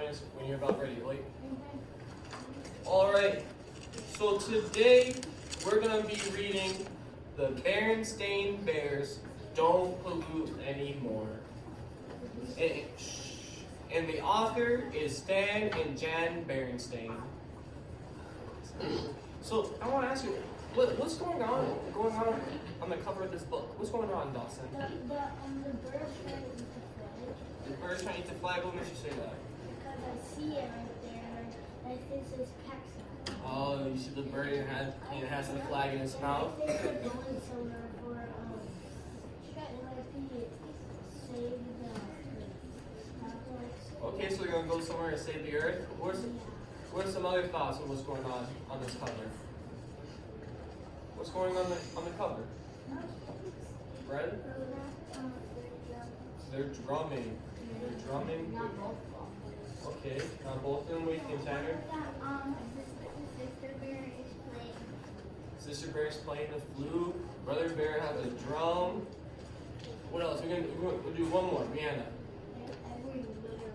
us when you're about ready, Blake. Alright, so today we're going to be reading the Berenstain Bears Don't Pollute Anymore. And the author is Stan and Jan Berenstain. So I want to ask you, what's going on the cover of this book? What's going on, Dawson? The birds trying to eat the flag. The birds trying to eat the flag? What makes you say that? Because I see it right there, and I think it says Texas. Oh, you see the bird and it has the flag in its mouth? I think they're going somewhere for, it might be save the earth. Okay, so you're going to go somewhere to save the earth? Where's some other thoughts on what's going on this cover? What's going on the cover? Red? They're drumming. They're drumming. Not both of them. Okay, not both of them. What do you think, Tanner? Sister Bear is playing. Sister Bear's playing the flute. Brother Bear has a drum. What else? We'll do one more. Brianna. Every litter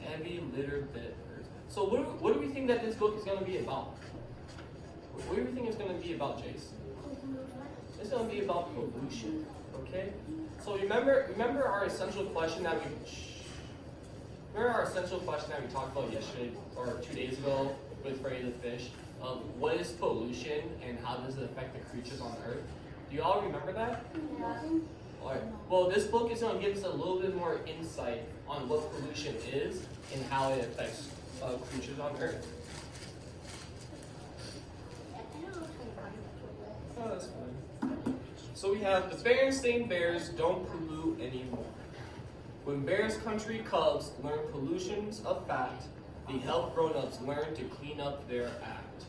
Heavy litter bit. So what do we think that this book is going to be about? What do we think it's going to be about, Jace? It's going to be about pollution. Okay. So remember our essential question that we talked about yesterday or 2 days ago with Freddy the Fish of what is pollution and how does it affect the creatures on Earth? Do you all remember that? Yeah. Alright. Well, this book is going to give us a little bit more insight on what pollution is and how it affects creatures on Earth. Oh, that's fine. So we have the Berenstain Bears Don't Pollute Anymore. When Bears Country Cubs learn pollution's a fact, they help grown-ups learn to clean up their act.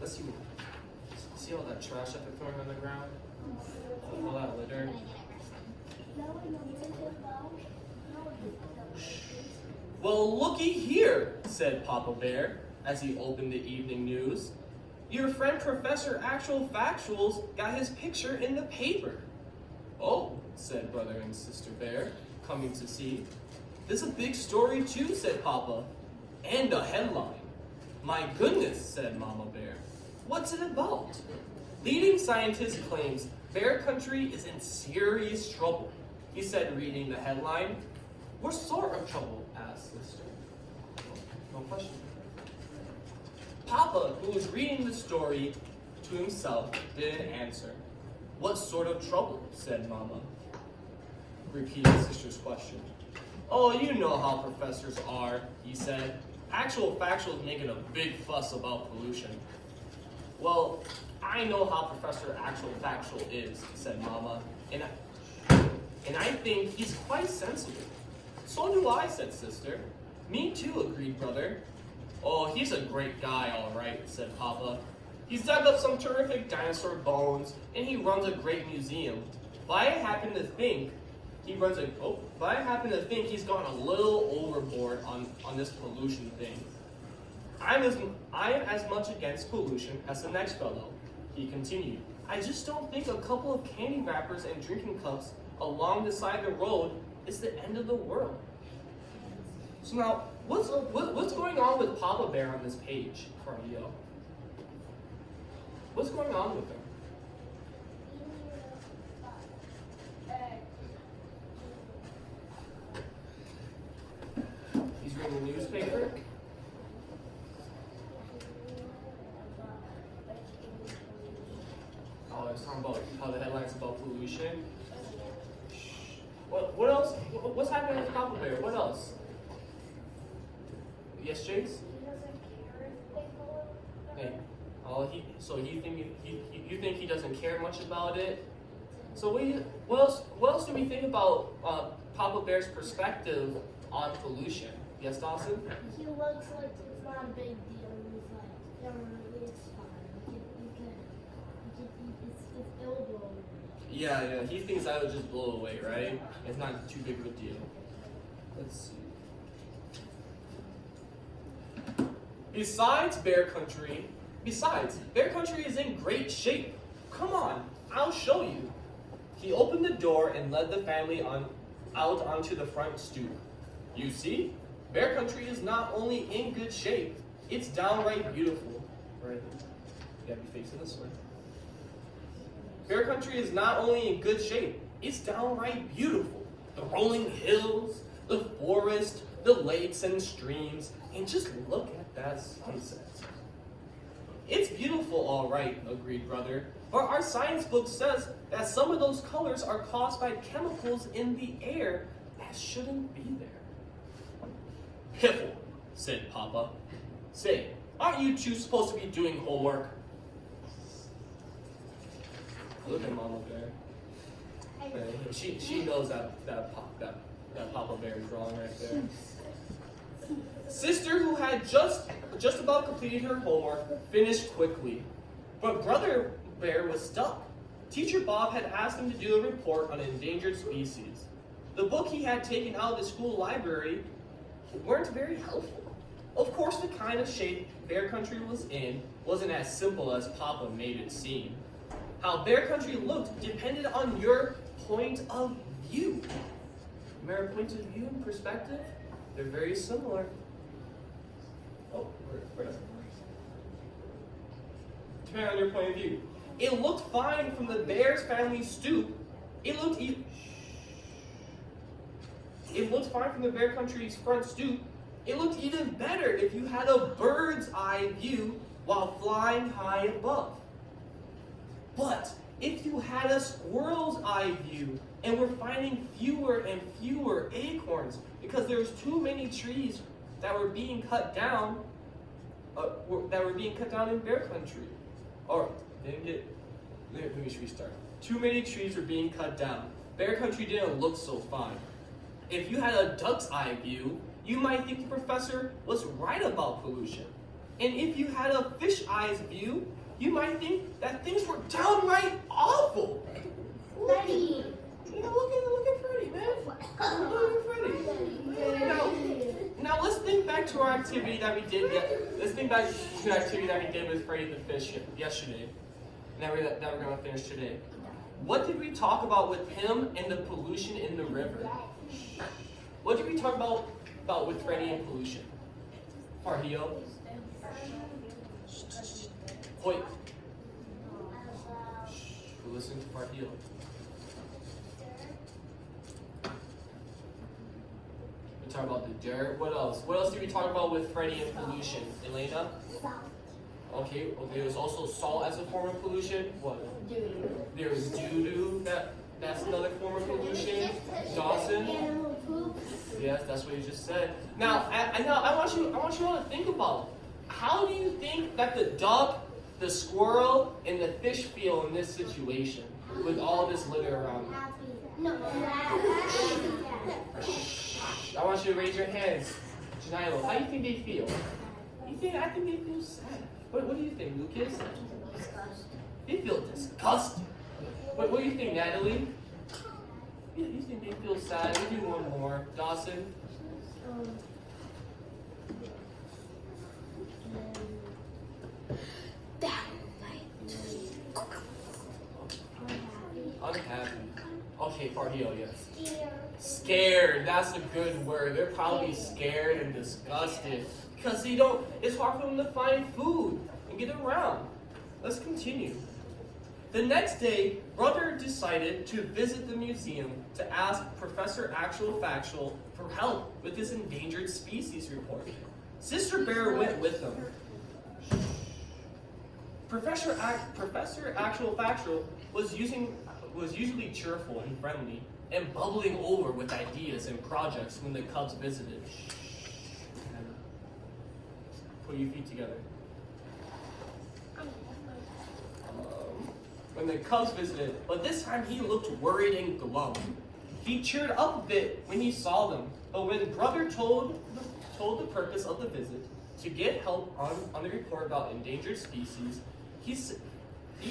Let's see all that trash that they're throwing on the ground? All that litter? Well, looky here, said Papa Bear as he opened the evening news. Your friend Professor Actual Factuals got his picture in the paper. Oh, said Brother and Sister Bear, coming to see. This is a big story too, said Papa. And a headline. My goodness, said Mama Bear. What's it about? Leading scientist claims Bear Country is in serious trouble, he said, reading the headline. What sort of trouble? Asked Sister. No question. Papa, who was reading the story to himself, didn't answer. What sort of trouble? Said Mama, repeating Sister's question. Oh, you know how professors are, he said. Actual Factual's making a big fuss about pollution. Well, I know how Professor Actual Factual is, said Mama, and I think he's quite sensible. So do I, said Sister. Me too, agreed Brother. Oh, he's a great guy, all right, said Papa. He's dug up some terrific dinosaur bones, and he runs a great museum. But I happen to think he's gone a little overboard on this pollution thing. I am as much against pollution as the next fellow, he continued. I just don't think a couple of candy wrappers and drinking cups along the side of the road is the end of the world. So now, what's going on with Papa Bear on this page, Cardio? What's going on with him? He's reading the newspaper? Oh, it's talking about how the headline's about pollution. What else? What's happening with Papa Bear? What else? Yes, Chase? He doesn't care if they pollute. Hey. You think he doesn't care much about it? So what else do we think about Papa Bear's perspective on pollution? Yes, Dawson? He looks like it's not a big deal. He's like, it's fine. It'll blow away. Yeah, he thinks that would just blow away, right? It's not too big of a deal. Let's see. Besides Bear Country, Besides, Bear Country is in great shape. Come on, I'll show you. He opened the door and led the family out onto the front stoop. You see, Bear Country is not only in good shape, it's downright beautiful. Right? You have to face it this way. Bear Country is not only in good shape, it's downright beautiful. The rolling hills, the forest, the lakes and streams, and just look at that sunset. It's beautiful, all right, agreed Brother, but our science book says that some of those colors are caused by chemicals in the air that shouldn't be there. Piffle, said Papa. Say, aren't you two supposed to be doing homework? Look at Mama Bear. She knows that Papa Bear is wrong right there. Sister, who had just about completed her homework, finished quickly. But Brother Bear was stuck. Teacher Bob had asked him to do a report on endangered species. The book he had taken out of the school library weren't very helpful. Of course, the kind of shape Bear Country was in wasn't as simple as Papa made it seem. How Bear Country looked depended on your point of view. Remember, point of view and perspective? They're very similar. Oh, where is it? Depending on your point of view. It looked fine from the Bears family stoop. It looked fine from the Bear Country's front stoop. It looked even better if you had a bird's eye view while flying high above. But if you had a squirrel's eye view and were finding fewer and fewer acorns because there was too many trees that were being cut down, in Bear Country, or let me restart. Too many trees were being cut down. Bear Country didn't look so fine. If you had a duck's eye view, you might think the professor was right about pollution. And if you had a fish eye's view, you might think that things were downright awful. Freddie. Look at Freddie, man. Look at Freddie. Now let's think back to our activity that we did. Let's think back to the activity that we did with Freddie the fish yesterday. That we're going to finish today. What did we talk about with him and the pollution in the river? What did we talk about with Freddie and pollution? Farhio? Wait. We'll listen to Farhio. We talk about the dirt. What else? What else did we talk about with Freddie and pollution? Elena? Okay, there was also salt as a form of pollution. What? There was doo-doo. That's another form of pollution. Dawson? Yes, that's what you just said. Now, I want you all to think about it. How do you think that the duck, the squirrel, and the fish feel in this situation with all this litter around them? I want you to raise your hands. Janilo, how do you think they feel? I think they feel sad. What do you think, Lucas? They feel disgusted. What do you think, Natalie? You think they feel sad? We do one more. Dawson? Unhappy. Okay, Farhio, yes. Scared. That's a good word. They're probably scared and disgusted because it's hard for them to find food and get around. Let's continue. The next day, Brother decided to visit the museum to ask Professor Actual Factual for help with his endangered species report. Sister Bear went with him. Professor Actual Factual was usually cheerful and friendly and bubbling over with ideas and projects when the Cubs visited. Put your feet together. When the Cubs visited, but this time he looked worried and glum. He cheered up a bit when he saw them, but when Brother told the purpose of the visit, to get help on the report about endangered species, he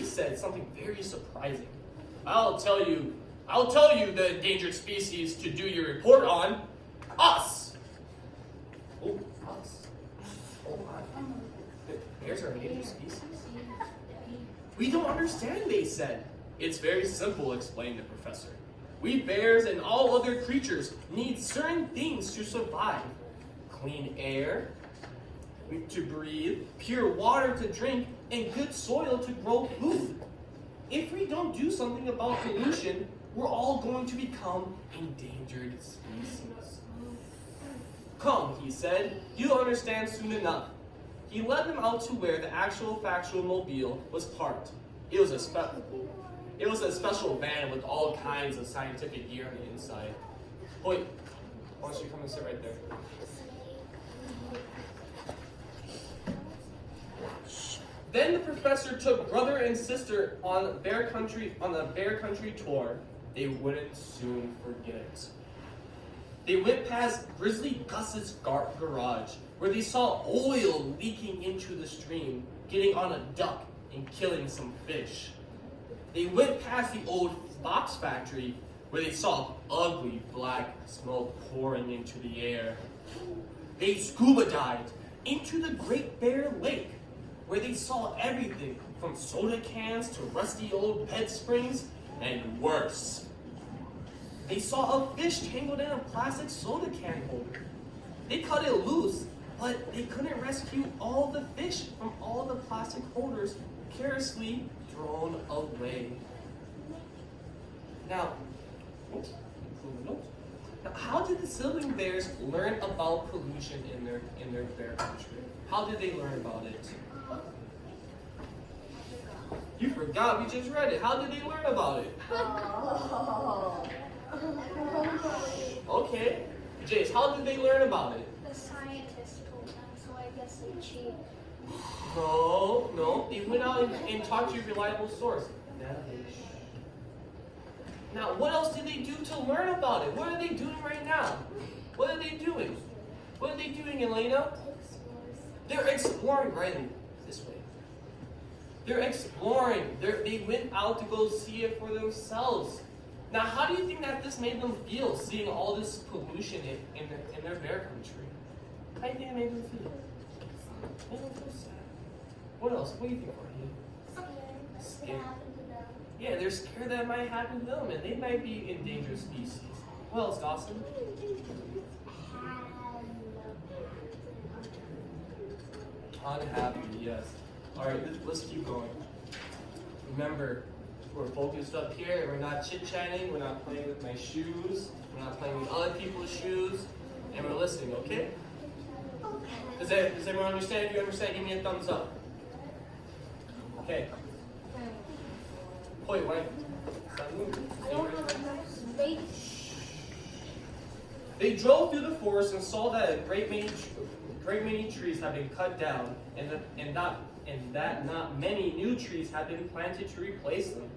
said something very surprising. I'll tell you the endangered species to do your report on. Us! Oh, us. Oh, Bears are endangered species? We don't understand, they said. It's very simple, explained the professor. We bears and all other creatures need certain things to survive. Clean air to breathe, pure water to drink, and good soil to grow food. If we don't do something about pollution, we're all going to become endangered species. Come, he said, you'll understand soon enough. He led them out to where the actual factual mobile was parked. It was a special van with all kinds of scientific gear on the inside. Wait, why don't you come and sit right there? Then the professor took brother and sister on the bear country tour. They wouldn't soon forget it. They went past Grizzly Gus's garage, where they saw oil leaking into the stream, getting on a duck and killing some fish. They went past the old box factory, where they saw ugly black smoke pouring into the air. They scuba dived into the Great Bear Lake, where they saw everything from soda cans to rusty old bed springs and worse. They saw a fish tangled in a plastic soda can holder. They cut it loose, but they couldn't rescue all the fish from all the plastic holders carelessly thrown away. Now, how did the sibling bears learn about pollution in their bear country? How did they learn about it? You forgot, we just read it. How did they learn about it? Okay. Jace, how did they learn about it? The scientists told them, so I guess they cheated. No. They went out and talked to a reliable source. Now, what else did they do to learn about it? What are they doing right now? What are they doing? What are they doing, Elena? They're exploring, Riley. This way. They're exploring. They went out to go see it for themselves. Now, how do you think that this made them feel, seeing all this pollution in their bear country? How do you think it made them feel? Made them feel sad. What else? What do you think, Courtney? Scared. Yeah, they're scared that it might happen to them, and they might be endangered species. What else, Dawson? Unhappy, yes. All right, let's keep going. Remember, we're focused up here. We're not chit-chatting. We're not playing with my shoes. We're not playing with other people's shoes. And we're listening, okay? Does everyone understand? If you understand, give me a thumbs up. Okay. Wait, wait. They drove through the forest and saw that a great many trees had been cut down, and that not many new trees had been planted to replace them.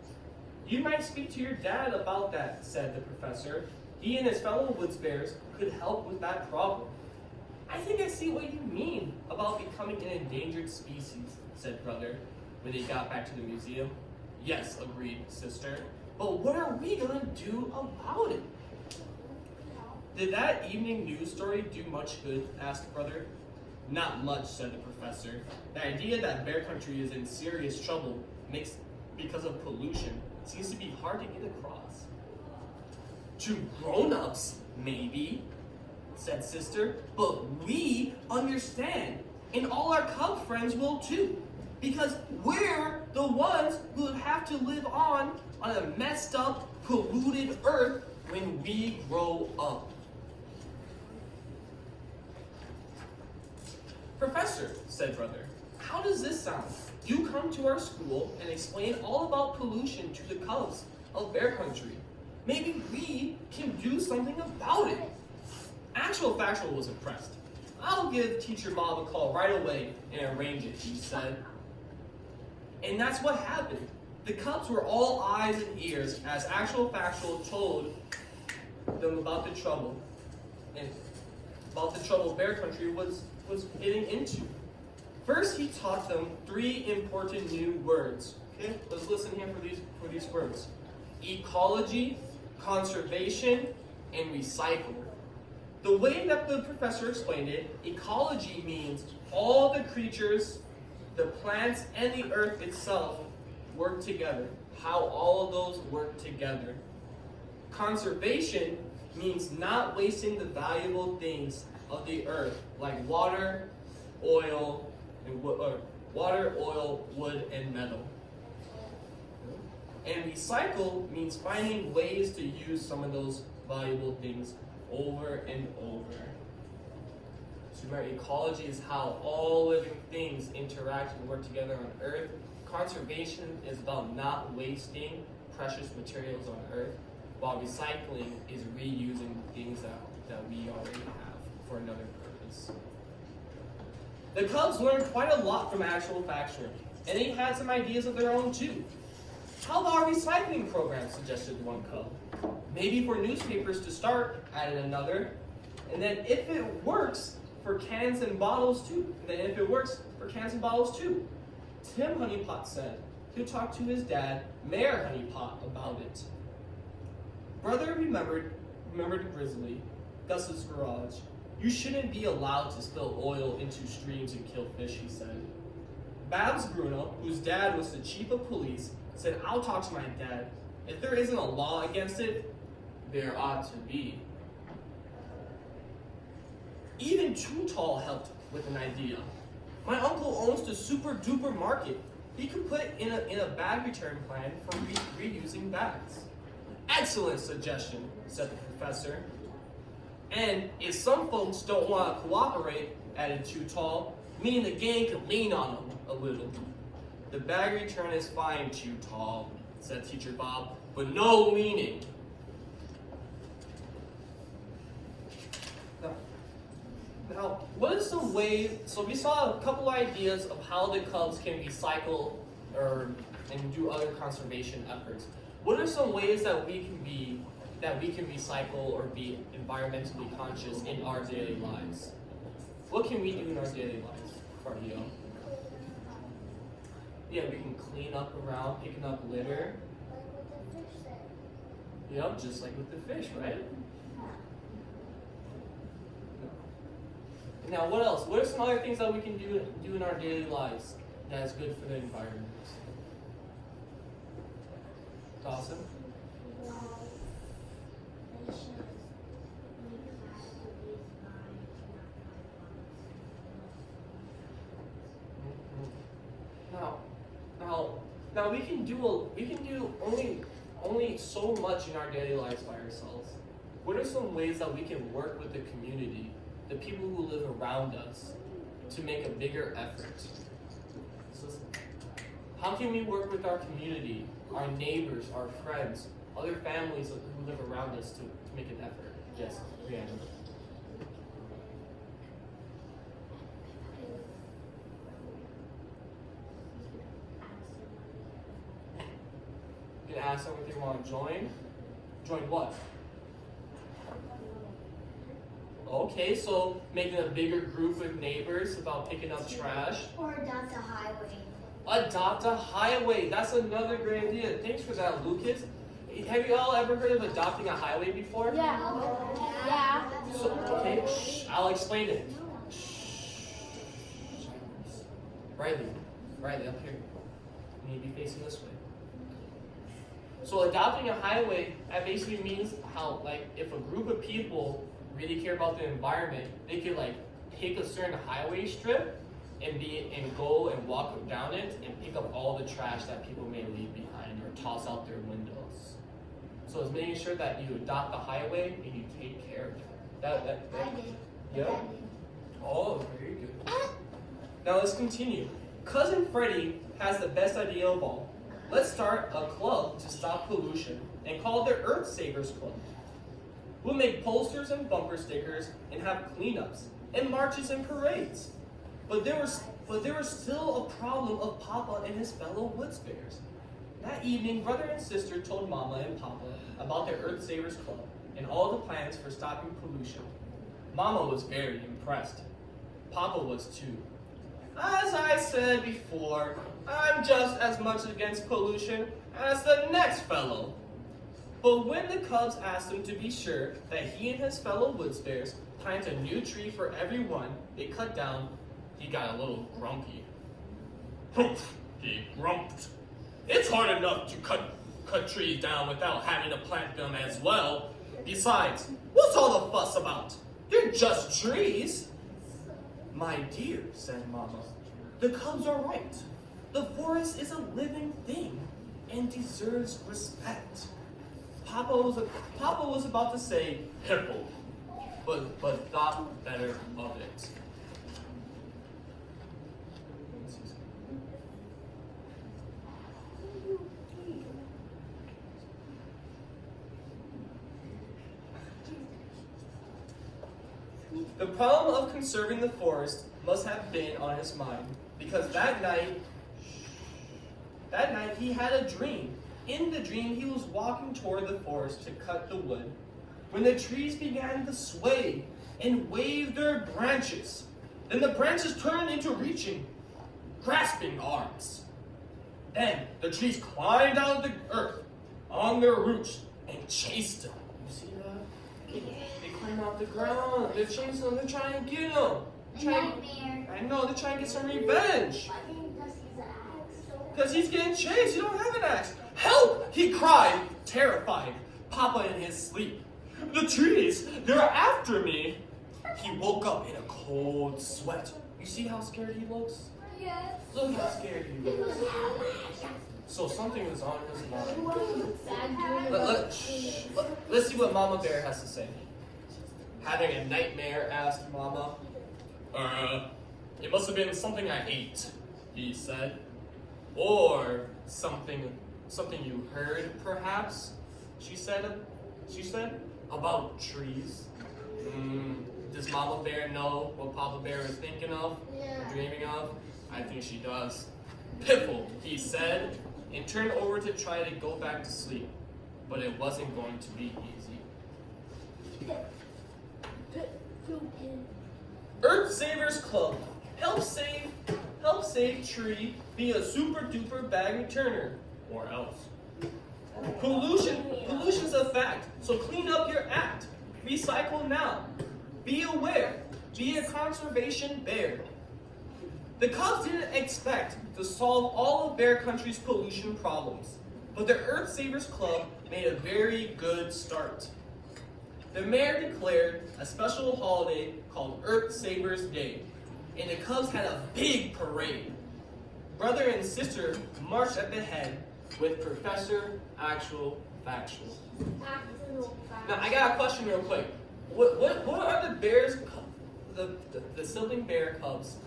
You might speak to your dad about that, said the professor. He and his fellow woods bears could help with that problem. I think I see what you mean about becoming an endangered species, said brother, when they got back to the museum. Yes, agreed sister. But what are we gonna do about it? Did that evening news story do much good? Asked brother. Not much, said the professor. The idea that bear country is in serious trouble because of pollution seems to be hard to get across. To grown-ups, maybe, said sister, but we understand, and all our cub friends will too, because we're the ones who would have to live on a messed up, polluted earth when we grow up. Professor, said brother, how does this sound? You come to our school and explain all about pollution to the cubs of bear country. Maybe we can do something about it. Actual Factual was impressed. I'll give Teacher Bob a call right away and arrange it, he said. And that's what happened. The cubs were all eyes and ears as Actual Factual told them about the trouble bear country was getting into. First, he taught them 3 important new words. Okay, let's listen here for these words: ecology, conservation, and recycle. The way that the professor explained it, ecology means all the creatures the plants and the earth itself work together, how all of those work together. Conservation means not wasting the valuable things of the earth, like water, oil, wood, and metal. And recycle means finding ways to use some of those valuable things over and over. So remember, ecology is how all living things interact and work together on Earth. Conservation is about not wasting precious materials on Earth, while recycling is reusing things that we already have for another purpose. The Cubs learned quite a lot from actual factory, and they had some ideas of their own too. How about a recycling program, suggested one Cub. Maybe for newspapers to start, added another. And then if it works, for cans and bottles too. Tim Honeypot said he'll talk to his dad, Mayor Honeypot, about it. Brother remembered Grizzly, Gus's garage. You shouldn't be allowed to spill oil into streams and kill fish, he said. Babs Bruno, whose dad was the chief of police, said, I'll talk to my dad. If there isn't a law against it, there ought to be. Even Too Tall helped with an idea. My uncle owns the super duper market. He could put in a bag return plan for reusing bags. Excellent suggestion, said the professor. And if some folks don't want to cooperate, added Too Tall, meaning the gang could lean on them a little. The bag return is fine, Too Tall, said Teacher Bob, but no leaning. Now, what is some way? So we saw a couple ideas of how the Cubs can recycle and do other conservation efforts. What are some ways that we can recycle or be environmentally conscious in our daily lives? What can we do in our daily lives, Cardio? Yeah, we can clean up around, picking up litter. Yep, just like with the fish, right? Now, what else? What are some other things that we can do in our daily lives that is good for the environment? Dawson? Now we can do only so much in our daily lives by ourselves. What are some ways that we can work with the community, the people who live around us, to make a bigger effort? So, how can we work with our community, our neighbors, our friends, other families who live around us to make an effort? Yes, Brianna. You can ask them if they want to join. Join what? Okay, so making a bigger group of neighbors about picking up trash. Or adopt a highway. Adopt a highway. That's another great idea. Thanks for that, Lucas. Have you all ever heard of adopting a highway before? Yeah. So, okay, I'll explain it. Riley, up here. You need to be facing this way. So adopting a highway, that basically means how, like, if a group of people really care about the environment, they could pick a certain highway strip and go and walk down it and pick up all the trash that people may leave behind or toss out their windows. So it's making sure that you adopt the highway and you take care of it. That I did. yeah. Oh, very good. Now let's continue. Cousin Freddie has the best idea of all. Let's start a club to stop pollution and call it the Earth Savers Club. We'll make posters and bumper stickers and have cleanups and marches and parades. But there was still a problem of Papa and his fellow Woods Bears. That evening, brother and sister told Mama and Papa about their Earth Savers Club and all the plans for stopping pollution. Mama was very impressed. Papa was too. As I said before, I'm just as much against pollution as the next fellow. But when the Cubs asked him to be sure that he and his fellow Woods Bears plant a new tree for every one they cut down, he got a little grumpy. Poof, he grumped. It's hard enough to cut trees down without having to plant them as well. Besides, what's all the fuss about? They're just trees. My dear, said Mama, the cubs are right. The forest is a living thing and deserves respect. Papa was about to say hippo, but thought better of it. The problem of conserving the forest must have been on his mind, because that night he had a dream. In the dream, he was walking toward the forest to cut the wood, when the trees began to sway and wave their branches. Then the branches turned into reaching, grasping arms. Then the trees climbed out of the earth on their roots and chased him. You see that? They climb out the ground. They're chasing him. They're trying to get him. Nightmare. I know. They're trying to get some revenge. Because he's getting chased. You don't have an axe. Help! He cried, terrified. Papa in his sleep. The trees, they're after me. He woke up in a cold sweat. You see how scared he looks? Yes. Look how scared he looks. So something was on his mind. Let's see what Mama Bear has to say. Having a nightmare, asked Mama. It must have been something I ate, he said. Or something you heard, perhaps, she said, about trees. Does Mama Bear know what Papa Bear is thinking of, dreaming of? I think she does. Piffle, he said, and turned over to try to go back to sleep. But it wasn't going to be easy. Earth Savers Club. Help save tree, be a super duper bag returner, or else. Pollution's a fact, so clean up your act. Recycle now. Be aware. Be a conservation bear. The Cubs didn't expect to solve all of Bear Country's pollution problems, but the Earth Savers Club made a very good start. The mayor declared a special holiday called Earth Savers Day, and the Cubs had a big parade. Brother and sister marched at the head with Professor Actual Factual. Now, I got a question real quick. What are the Bears, the sibling Bear Cubs'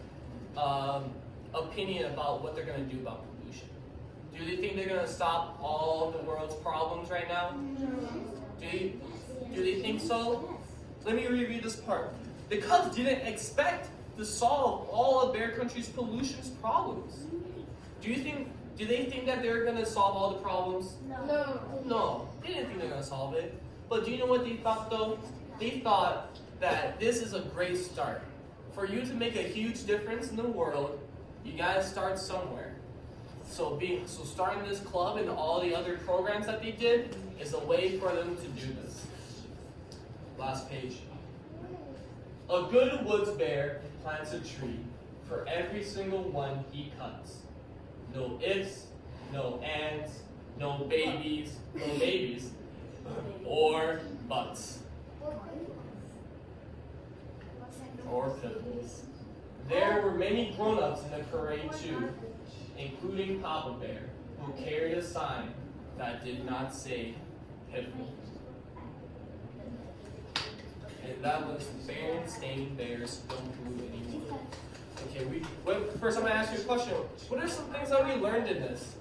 opinion about what they're going to do about pollution? Do they think they're going to stop all the world's problems right now? Do they think so? Let me review this part. The Cubs didn't expect to solve all of Bear Country's pollution problems. Do they think that they're going to solve all the problems? No, they didn't think they're going to solve it. But do you know what they thought though? They thought that this is a great start. For you to make a huge difference in the world, you gotta start somewhere. So starting this club and all the other programs that they did is a way for them to do this. Last page. A good woods bear plants a tree for every single one he cuts. No ifs, no ands, no babies, or buts. Or pivots. There were many grown-ups in the parade too, including Papa Bear, who carried a sign that did not say pivotal. And that was Berenstain Bears Don't pollute anymore. Okay, first I'm going to ask you a question. What are some things that we learned in this?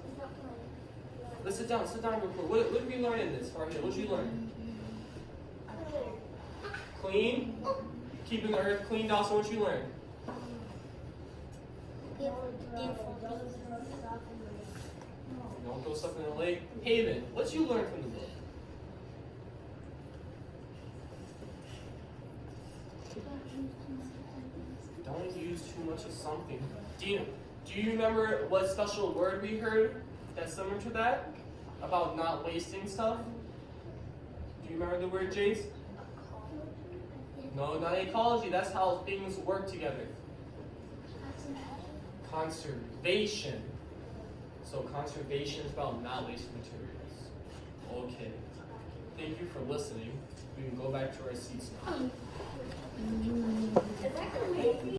Let's sit down real quick. What did we learn in this? What did you learn? Clean? Keeping the earth clean. Also, what you learn? Don't throw stuff in the lake. Haven, what you learn from the book? Don't use too much of something. Do you remember what special word we heard that's similar to that? About not wasting stuff? Do you remember the word, Jace? No, not ecology. That's how things work together. Conservation. So conservation is about not wasting materials. Okay. Thank you for listening. We can go back to our seats now. Is that gonna make me